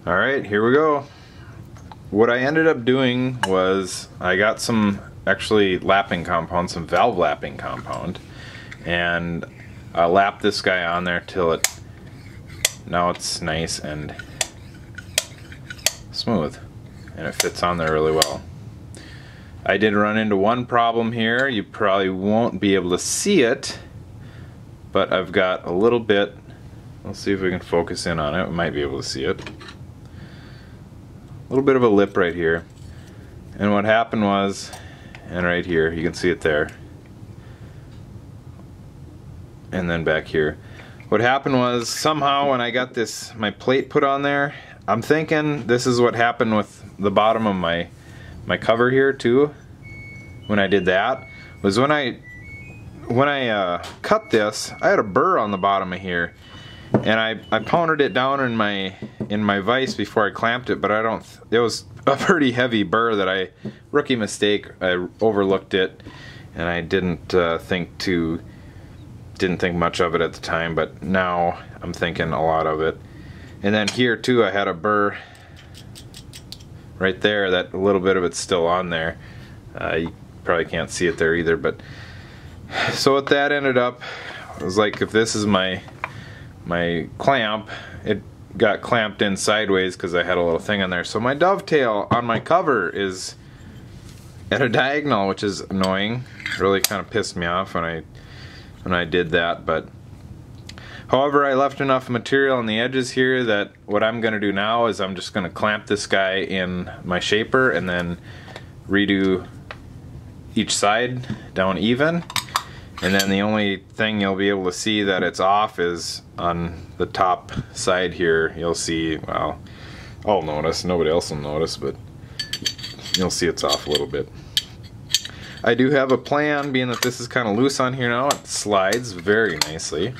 Alright, here we go. What I ended up doing was I got some actually lapping compound, some valve lapping compound, and I lapped this guy on there till now it's nice and smooth and it fits on there really well. I did run into one problem here. You probably won't be able to see it, but I've got a little bit. Let's see if we can focus in on it. We might be able to see it. A little bit of a lip right here, and what happened was, and right here you can see it there, and then back here, what happened was somehow when I got my plate put on there, I'm thinking this is what happened with the bottom of my cover here too. When I did that was when I cut this, I had a burr on the bottom of here, and I pounded it down in my vise before I clamped it, but it was a pretty heavy burr that rookie mistake, I overlooked it, and I didn't think much of it at the time, but now I'm thinking a lot of it. And then here too, I had a burr right there that a little bit of it's still on there. You probably can't see it there either, but so what that ended up was, like, if this is my clamp, it got clamped in sideways because I had a little thing on there. So my dovetail on my cover is at a diagonal, which is annoying. It really kind of pissed me off when I did that, but however, I left enough material on the edges here that what I'm going to do now is I'm just going to clamp this guy in my shaper and then redo each side down even. And then the only thing you'll be able to see that it's off is on the top side here. You'll see, well, I'll notice, nobody else will notice, but you'll see it's off a little bit. I do have a plan, being that this is kind of loose on here now. It slides very nicely.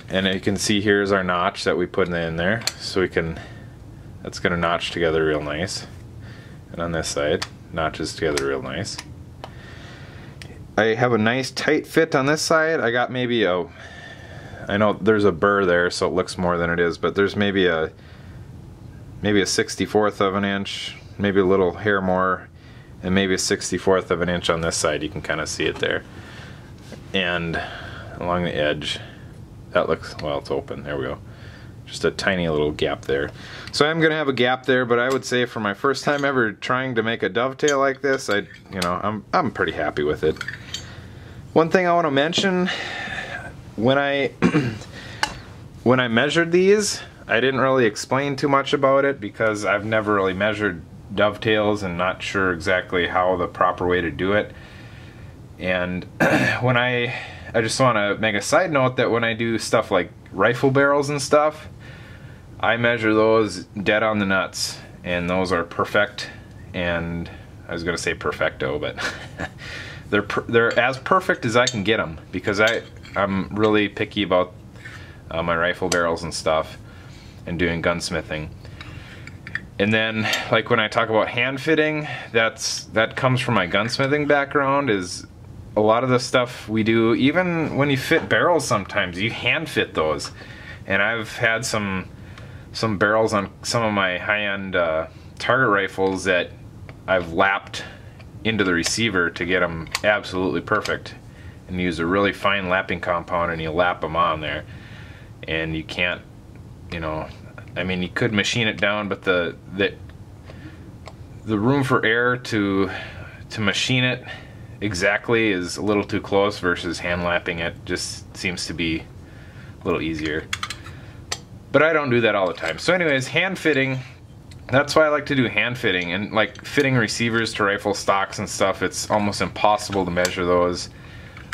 And you can see here's our notch that we put in there. So that's going to notch together real nice. And on this side, notches together real nice. I have a nice tight fit on this side. I got maybe I know there's a burr there, so it looks more than it is, but there's maybe a 1/64 of an inch, maybe a little hair more, and maybe a 1/64 of an inch on this side. You can kind of see it there. And along the edge, that looks, well, it's open. There we go. Just a tiny little gap there. So I'm gonna have a gap there, but I would say for my first time ever trying to make a dovetail like this, I'm pretty happy with it. One thing I want to mention, when I measured these, I didn't really explain too much about it because I've never really measured dovetails and not sure exactly how the proper way to do it. And when I just want to make a side note that when I do stuff like rifle barrels and stuff, I measure those dead on the nuts, and those are perfect. And I was gonna say perfecto, but they're as perfect as I can get them, because I'm really picky about my rifle barrels and stuff and doing gunsmithing. And then, like, when I talk about hand fitting, that comes from my gunsmithing background. Is a lot of the stuff we do, even when you fit barrels, sometimes you hand fit those. And I've had some barrels on some of my high-end target rifles that I've lapped into the receiver to get them absolutely perfect, and use a really fine lapping compound, and you lap them on there. And you can't, I mean, you could machine it down, but the room for error to machine it exactly is a little too close, versus hand lapping it just seems to be a little easier. But I don't do that all the time. So anyways, hand fitting, that's why I like to do hand fitting. And like fitting receivers to rifle stocks and stuff, it's almost impossible to measure those.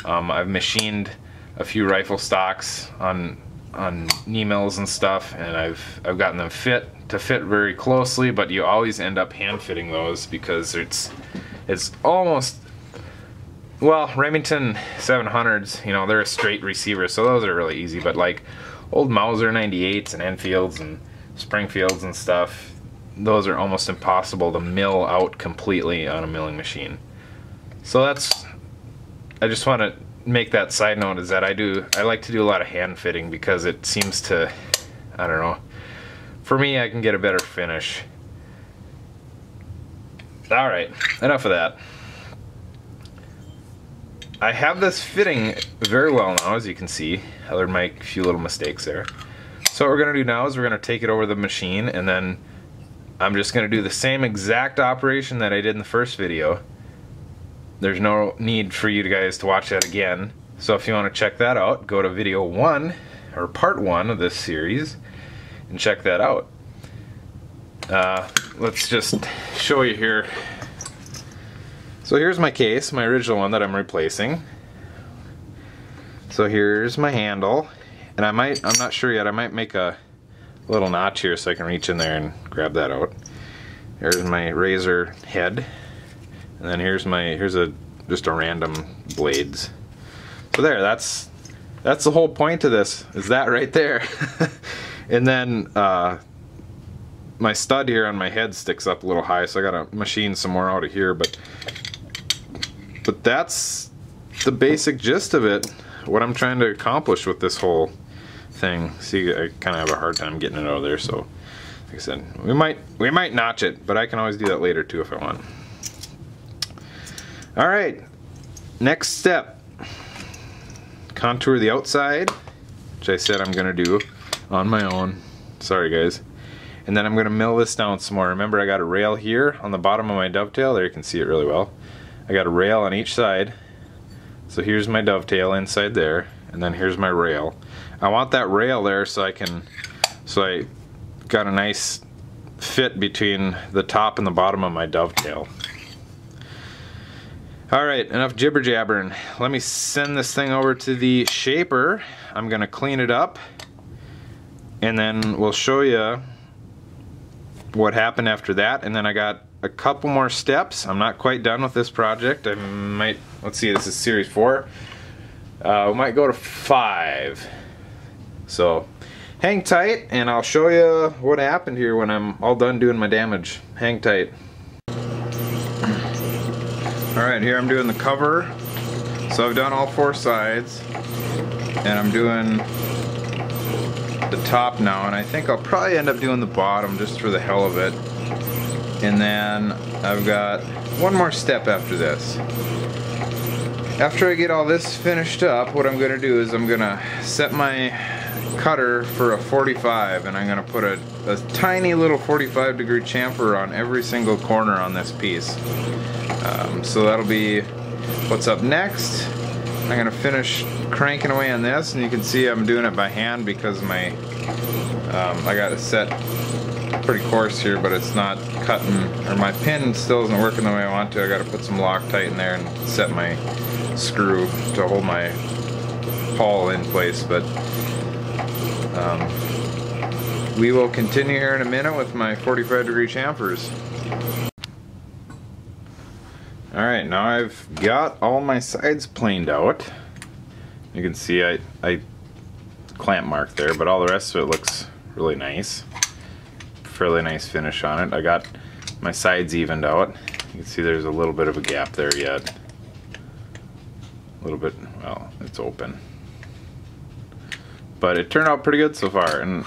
I've machined a few rifle stocks on knee mills and stuff, and I've gotten them to fit very closely, but you always end up hand fitting those because it's almost, well, Remington 700s, they're a straight receiver, so those are really easy. But like old Mauser 98s and Enfields and Springfields and stuff, those are almost impossible to mill out completely on a milling machine. So I just want to make that side note, is that I like to do a lot of hand fitting, because it seems to, I don't know, for me, I can get a better finish. Alright, enough of that. I have this fitting very well now, as you can see. I learned my few little mistakes there. So what we're going to do now is we're going to take it over the machine, and then I'm just going to do the same exact operation that I did in the first video. There's no need for you guys to watch that again. So if you want to check that out, go to video 1, or part 1 of this series, and check that out. Let's just show you here. So here's my case, my original one that I'm replacing. So here's my handle, and I'm not sure yet, I might make a little notch here so I can reach in there and grab that out. There's my razor head, and then here's just a random blades. So there, that's the whole point of this, is that right there. And then my stud here on my head sticks up a little high, so I gotta machine some more out of here, but that's the basic gist of it, what I'm trying to accomplish with this whole thing. See, I kind of have a hard time getting it out of there, so like I said, we might notch it, but I can always do that later too if I want. Alright, next step. Contour the outside, which I said I'm gonna do on my own. Sorry guys. And then I'm gonna mill this down some more. Remember, I got a rail here on the bottom of my dovetail. There, you can see it really well. I got a rail on each side. So here's my dovetail inside there, and then here's my rail. I want that rail there so I got a nice fit between the top and the bottom of my dovetail. Alright, enough jibber jabbering. Let me send this thing over to the shaper. I'm gonna clean it up, and then we'll show you what happened after that. And then I got a couple more steps. I'm not quite done with this project. I might, let's see, this is series 4. We might go to 5. So hang tight, and I'll show you what happened here when I'm all done doing my damage. Hang tight. Alright, here I'm doing the cover. So I've done all 4 sides, and I'm doing the top now, and I think I'll probably end up doing the bottom just for the hell of it. And then I've got one more step after this. After I get all this finished up, what I'm going to do is I'm going to set my cutter for a 45, and I'm going to put a tiny little 45 degree chamfer on every single corner on this piece. So that'll be what's up next. I'm going to finish cranking away on this, and you can see I'm doing it by hand because my I got it set pretty coarse here, but it's not cutting, or my pin still isn't working the way I want to. I got to put some Loctite in there and set my screw to hold my pawl in place. But we will continue here in a minute with my 45 degree chamfers. Alright, now I've got all my sides planed out. You can see I clamp marked there, but all the rest of it looks really nice. Fairly nice finish on it. I got my sides evened out. You can see there's a little bit of a gap there yet. A little bit, well, it's open. But it turned out pretty good so far, and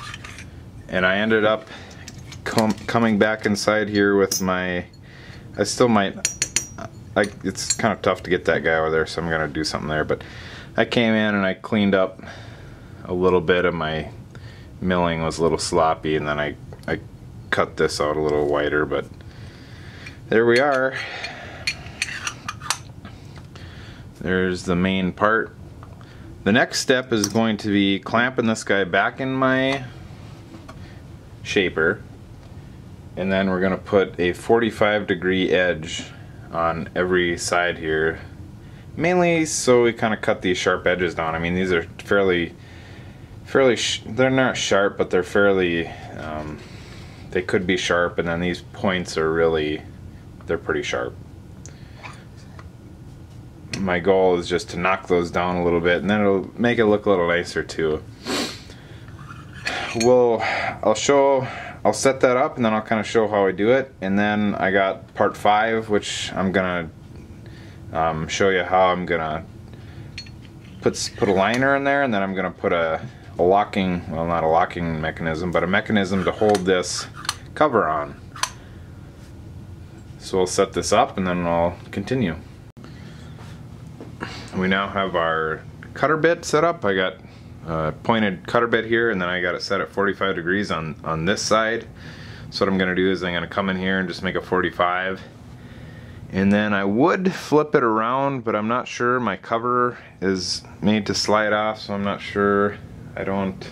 I ended up coming back inside here with my, I still might, it's kind of tough to get that guy over there, so I'm gonna do something there, but I came in and I cleaned up a little bit of my milling was a little sloppy, and then I cut this out a little wider, but there we are. There's the main part. The next step is going to be clamping this guy back in my shaper, and then we're going to put a 45 degree edge on every side here, mainly so we kind of cut these sharp edges down. I mean, these are fairly they're not sharp, but they're fairly they could be sharp, and then these points are really, they're pretty sharp. My goal is just to knock those down a little bit, and then it'll make it look a little nicer too. I'll set that up, and then I'll kind of show how I do it, and then I got part 5, which I'm gonna show you how I'm gonna put a liner in there, and then I'm gonna put a a locking, well, not a locking mechanism, but a mechanism to hold this cover on. So we'll set this up and then I'll continue. We now have our cutter bit set up. I got a pointed cutter bit here, and then I got it set at 45 degrees on this side. So what I'm going to do is I'm going to come in here and just make a 45. And then I would flip it around, but I'm not sure. My cover is made to slide off, so I'm not sure. I don't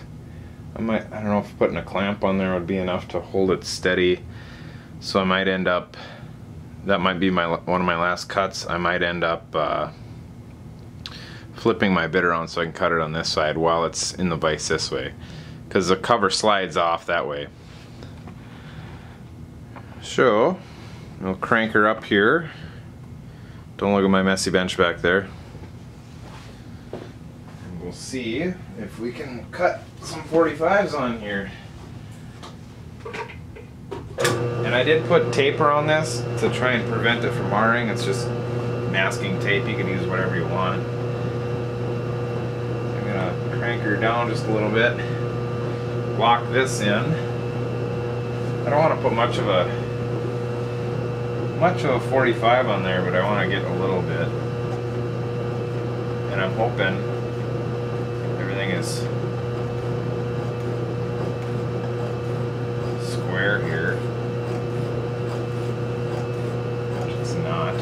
know if putting a clamp on there would be enough to hold it steady. So I might end up, that might be one of my last cuts. I might end up flipping my bit around so I can cut it on this side while it's in the vise this way, because the cover slides off that way. So we'll crank her up here. Don't look at my messy bench back there. And we'll see if we can cut some 45s on here. And I did put tape around this to try and prevent it from marring. It's just masking tape. You can use whatever you want. I'm gonna crank her down just a little bit. Lock this in. I don't want to put much of a 45 on there, but I want to get a little bit. And I'm hoping everything is square here. Which it's not.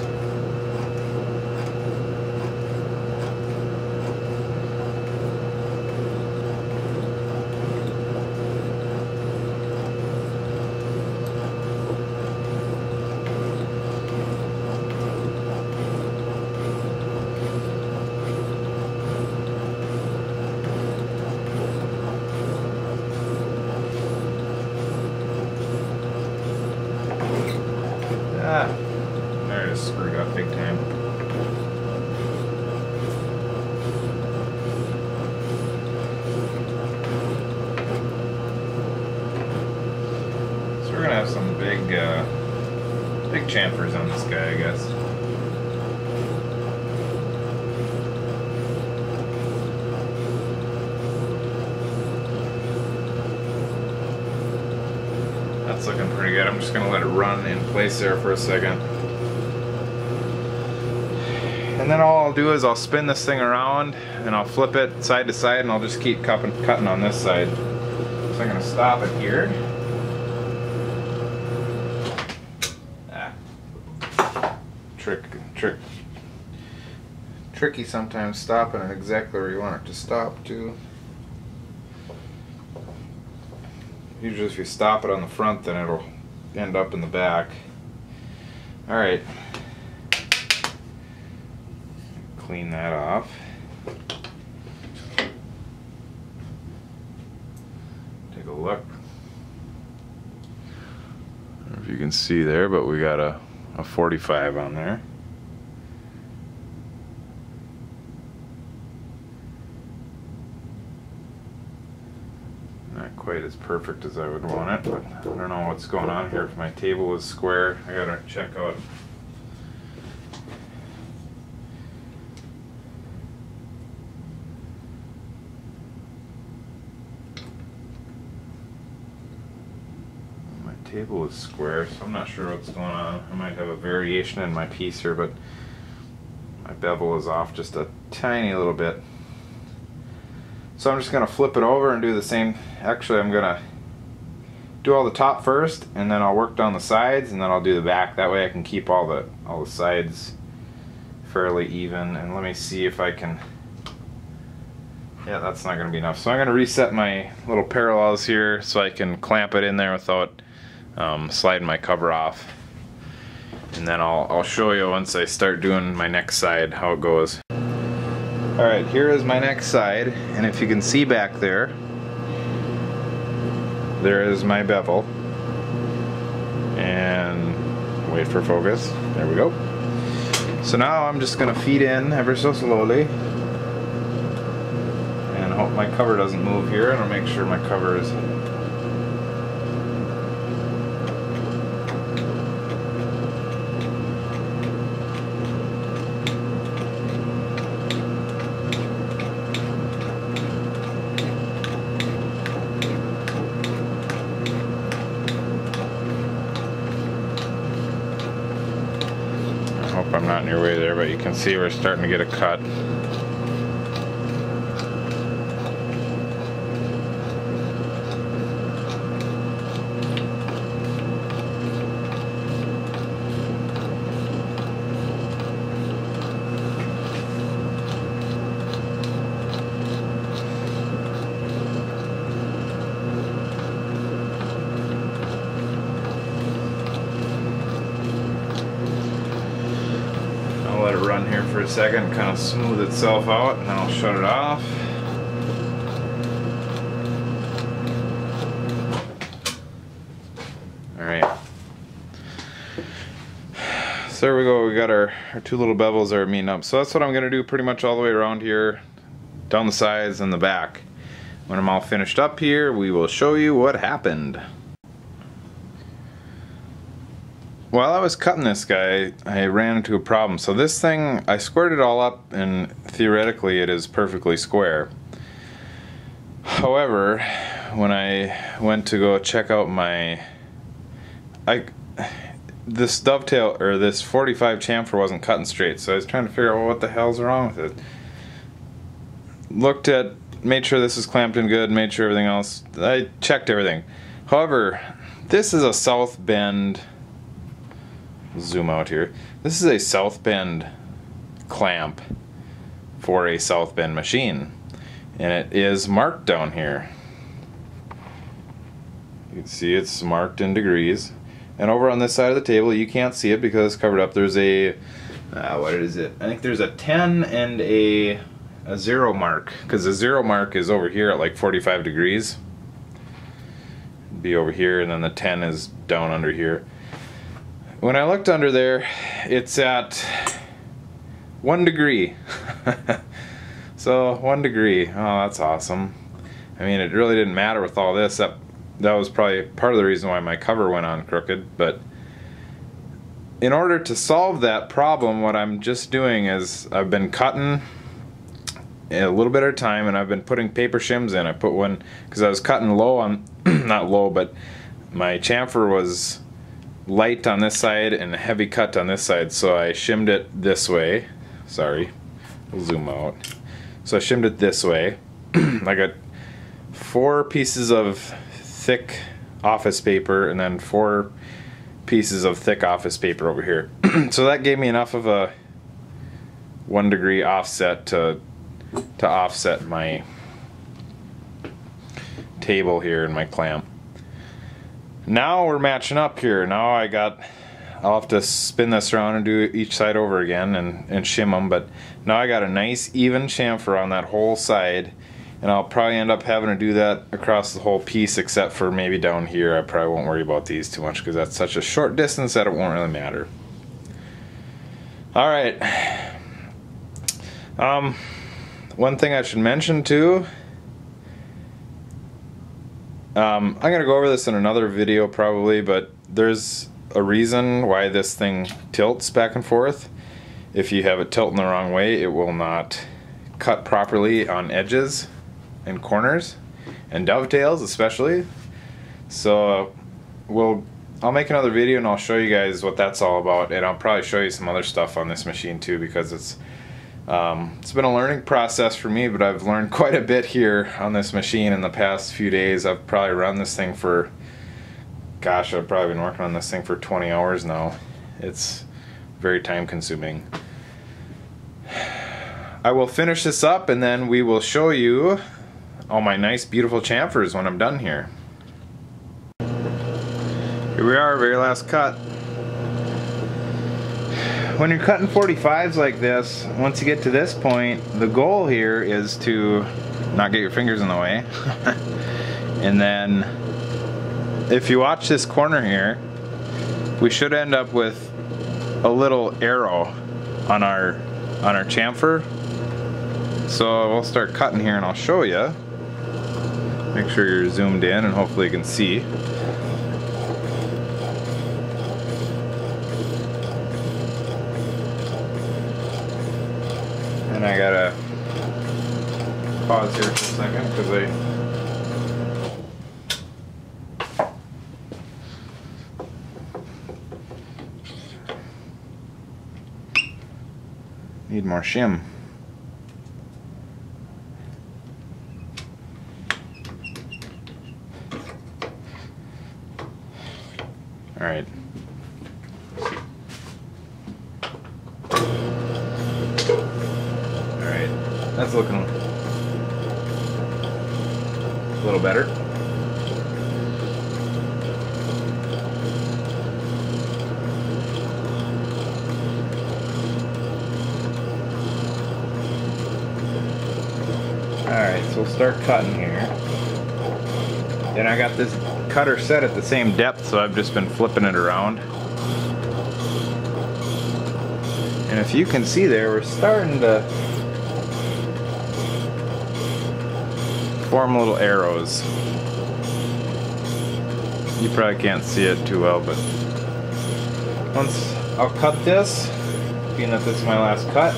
There it is, screwed up big time. So we're gonna have some big chamfers on this guy, I guess. That's looking pretty good. I'm just going to let it run in place there for a second. And then all I'll do is I'll spin this thing around and I'll flip it side to side, and I'll just keep cutting on this side. So I'm going to stop it here. Tricky sometimes stopping it exactly where you want it to stop too. Usually if you stop it on the front, then it'll end up in the back. Alright. Clean that off. Take a look. I don't know if you can see there, but we got a 45 on there. Not quite as perfect as I would want it, but I don't know what's going on here. If my table is square, I gotta check out. My table is square, so I'm not sure what's going on. I might have a variation in my piece here, but my bevel is off just a tiny little bit. So I'm just going to flip it over and do the same. Actually, I'm going to do all the top first, and then I'll work down the sides, and then I'll do the back. That way I can keep all the sides fairly even. And let me see if I can. Yeah, that's not going to be enough. So I'm going to reset my little parallels here so I can clamp it in there without sliding my cover off. And then I'll show you once I start doing my next side how it goes. Alright, here is my next side, and if you can see back there, there is my bevel. And wait for focus. There we go. So now I'm just going to feed in ever so slowly. And hope my cover doesn't move here, and I'll make sure my cover is. hope I'm not in your way there, but you can see we're starting to get a cut. Let it run here for a second, kind of smooth itself out, and then I'll shut it off. Alright. So there we go, we got our two little bevels that are meeting up. So that's what I'm going to do pretty much all the way around here, down the sides and the back. When I'm all finished up here, we will show you what happened. While I was cutting this guy, I ran into a problem. So this thing, I squared it all up, and theoretically it is perfectly square. However, when I went to go check out this dovetail, or this 45 chamfer wasn't cutting straight, so I was trying to figure out, well, what the hell's wrong with it. Made sure this is clamped in good, made sure everything else, I checked everything. However, this is a south bend. Zoom out here. This is a south bend clamp for a south bend machine, and it is marked down here. You can see it's marked in degrees, and over on this side of the table you can't see it because it's covered up. There's a what is it? I think there's a 10 and a 0 mark, because the 0 mark is over here at like 45 degrees. It'd be over here, and then the 10 is down under here. When I looked under there, it's at 1 degree. So 1 degree. Oh, that's awesome. I mean, it really didn't matter with all this. That was probably part of the reason why my cover went on crooked. But in order to solve that problem, what I'm just doing is I've been cutting a little bit at a time, and I've been putting paper shims in. I put one because I was cutting low on, not low, but my chamfer was light on this side and a heavy cut on this side, so I shimmed it this way. Sorry, we'll zoom out. So I shimmed it this way. I got 4 pieces of thick office paper and then 4 pieces of thick office paper over here. So that gave me enough of a 1 degree offset to offset my table here and my clamp. Now we're matching up here. Now I'll have to spin this around and do each side over again and shim them, but now I got a nice even chamfer on that whole side, and I'll probably end up having to do that across the whole piece except for maybe down here. I probably won't worry about these too much because that's such a short distance that it won't really matter. Alright. One thing I should mention too, I'm going to go over this in another video probably, but there's a reason why this thing tilts back and forth. If you have it tilting the wrong way, it will not cut properly on edges and corners and dovetails especially. So I'll make another video and I'll show you guys what that's all about, and I'll probably show you some other stuff on this machine too, because it's been a learning process for me, but I've learned quite a bit here on this machine in the past few days. I've probably run this thing for, gosh, I've probably been working on this thing for 20 hours now. It's very time consuming. I will finish this up and then we will show you all my nice beautiful chamfers when I'm done here. Here we are, very last cut. When you're cutting 45s like this, once you get to this point, the goal here is to not get your fingers in the way. And then if you watch this corner here, we should end up with a little arrow on our chamfer. So we'll start cutting here and I'll show you. Make sure you're zoomed in and hopefully you can see. And I gotta pause here for a second because Need more shim. All right. All right, that's looking a little better. Alright, so we'll start cutting here. And I got this cutter set at the same depth, so I've just been flipping it around. And if you can see there, we're starting to form little arrows. You probably can't see it too well, but once I'll cut this, being that this is my last cut,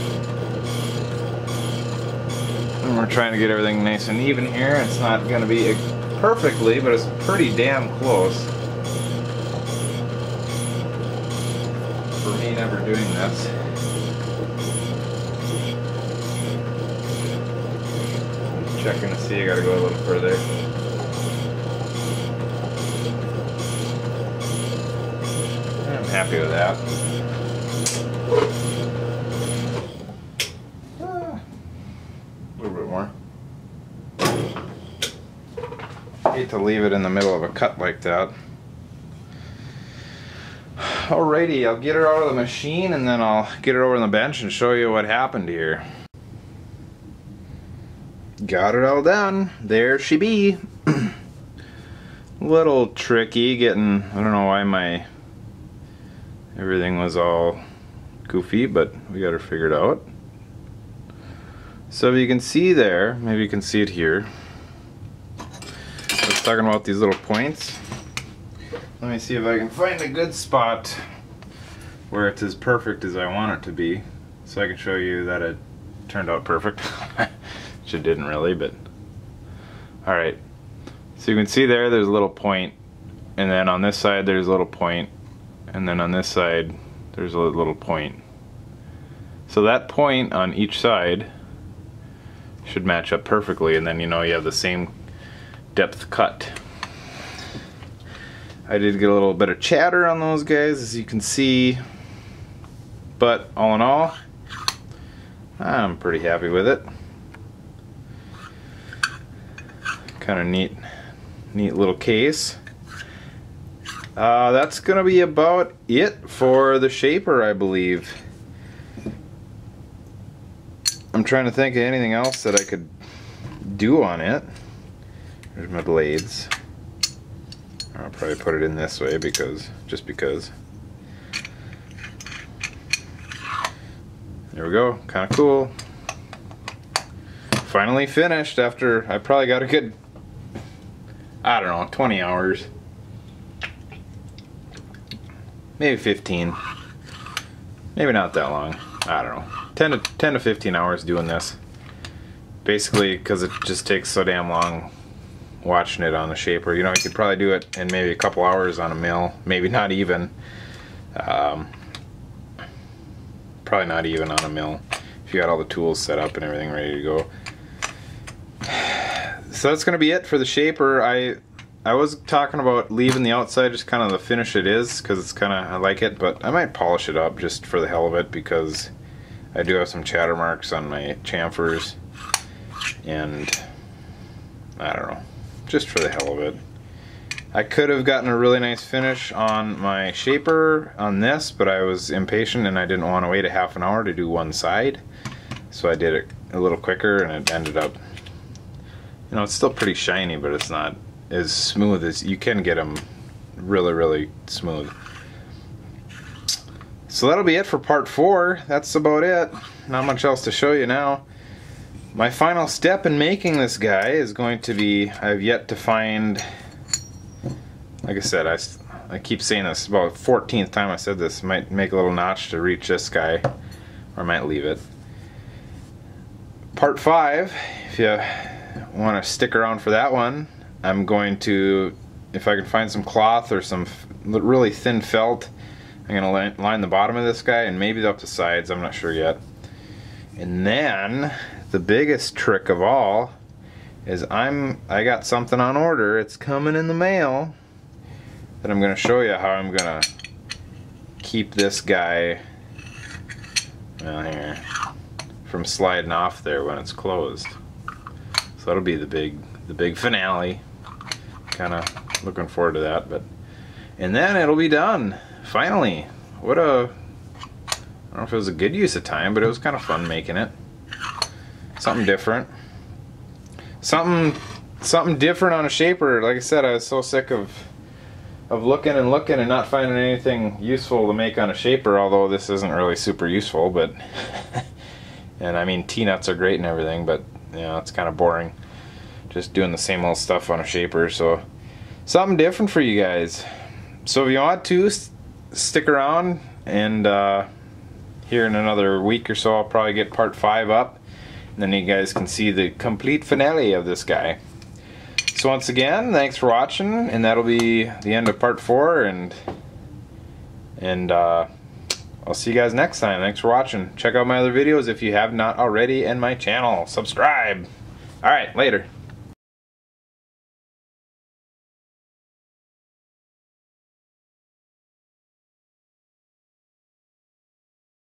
and we're trying to get everything nice and even here. It's not going to be perfectly, but it's pretty damn close. For me never doing this. Just checking to see, I got to go a little further. I'm happy with that. Hate to leave it in the middle of a cut like that. Alrighty, I'll get her out of the machine and then I'll get her over on the bench and show you what happened here. Got it all done. There she be. Little tricky getting, I don't know why my everything was all goofy, but we got her figured out. So if you can see there, maybe you can see it here. I was talking about these little points. Let me see if I can find a good spot where it's as perfect as I want it to be, so I can show you that it turned out perfect. Which it didn't really, but alright. So you can see there's a little point, and then on this side there's a little point, and then on this side there's a little point. So that point on each side should match up perfectly, and then you know you have the same depth cut. I did get a little bit of chatter on those guys, as you can see, but all in all, I'm pretty happy with it. Kind of neat little case. That's gonna be about it for the shaper, I believe. I'm trying to think of anything else that I could do on it. There's my blades. I'll probably put it in this way just because. There we go, kind of cool. Finally finished after I probably got a good, I don't know, 20 hours. Maybe 15. Maybe not that long. I don't know. 10 to 15 hours doing this. Basically because it just takes so damn long watching it on the shaper. You know, you could probably do it in maybe a couple hours on a mill. Maybe not even. Probably not even on a mill. If you got all the tools set up and everything ready to go. So that's going to be it for the shaper. I was talking about leaving the outside just kind of the finish it is, because it's kind of, I like it, but I might polish it up just for the hell of it, because I do have some chatter marks on my chamfers, and I don't know, just for the hell of it. I could have gotten a really nice finish on my shaper on this, but I was impatient and I didn't want to wait a half an hour to do one side, so I did it a little quicker, and it ended up, you know, it's still pretty shiny, but it's not as smooth as you can get them. Really smooth. So that'll be it for part 4. That's about it. Not much else to show you now. My final step in making this guy is going to be, I've yet to find, like I said, I keep saying this, about 14th time I said this, might make a little notch to reach this guy, or I might leave it. Part 5, if you want to stick around for that one, I'm going to, if I can find some cloth or some really thin felt, I'm going to line the bottom of this guy and maybe up the sides, I'm not sure yet. And then the biggest trick of all is I got something on order. It's coming in the mail that I'm going to show you how I'm going to keep this guy here from sliding off there when it's closed. So that'll be the big finale. Kind of looking forward to that, and then it'll be done finally. What a, I don't know if it was a good use of time, but it was kind of fun making it. Something different. Something different on a shaper. Like I said, I was so sick of looking and looking and not finding anything useful to make on a shaper, although this isn't really super useful, but and I mean T-nuts are great and everything, but you know, it's kind of boring just doing the same old stuff on a shaper. So something different for you guys. So if you want to stick around, and here in another week or so I'll probably get part 5 up, and then you guys can see the complete finale of this guy. So once again, thanks for watching, and that'll be the end of part 4, and I'll see you guys next time. Thanks for watching. Check out my other videos if you have not already, and my channel. Subscribe. Alright, later.